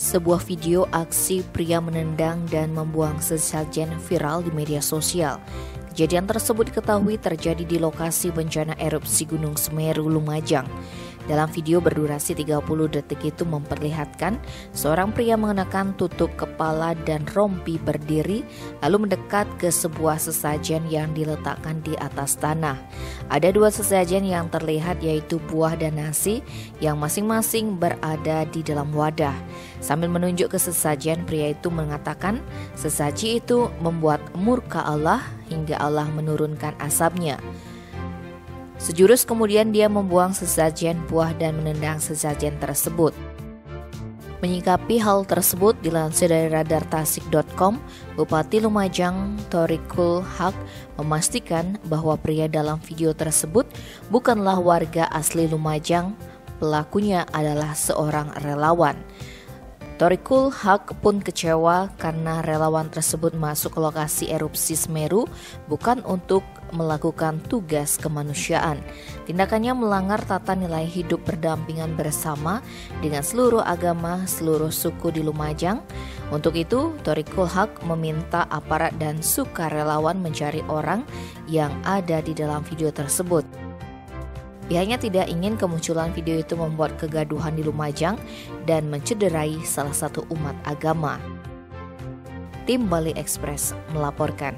Sebuah video aksi pria menendang dan membuang sesajen viral di media sosial. Kejadian tersebut diketahui terjadi di lokasi bencana erupsi Gunung Semeru, Lumajang. Dalam video berdurasi 30 detik itu memperlihatkan seorang pria mengenakan tutup kepala dan rompi berdiri lalu mendekat ke sebuah sesajen yang diletakkan di atas tanah. Ada dua sesajen yang terlihat yaitu buah dan nasi yang masing-masing berada di dalam wadah. Sambil menunjuk ke sesajen, pria itu mengatakan sesaji itu membuat murka Allah hingga Allah menurunkan azabnya. Sejurus kemudian dia membuang sesajen buah dan menendang sesajen tersebut. Menyikapi hal tersebut, dilansir dari radartasik.com, Bupati Lumajang Thoriqul Haq memastikan bahwa pria dalam video tersebut bukanlah warga asli Lumajang, pelakunya adalah seorang relawan. Thoriqul Haq pun kecewa karena relawan tersebut masuk ke lokasi erupsi Semeru bukan untuk melakukan tugas kemanusiaan. Tindakannya melanggar tata nilai hidup berdampingan bersama dengan seluruh agama, seluruh suku di Lumajang. Untuk itu, Thoriqul Haq meminta aparat dan sukarelawan mencari orang yang ada di dalam video tersebut. Pihaknya tidak ingin kemunculan video itu membuat kegaduhan di Lumajang dan mencederai salah satu umat agama. Tim Bali Express melaporkan.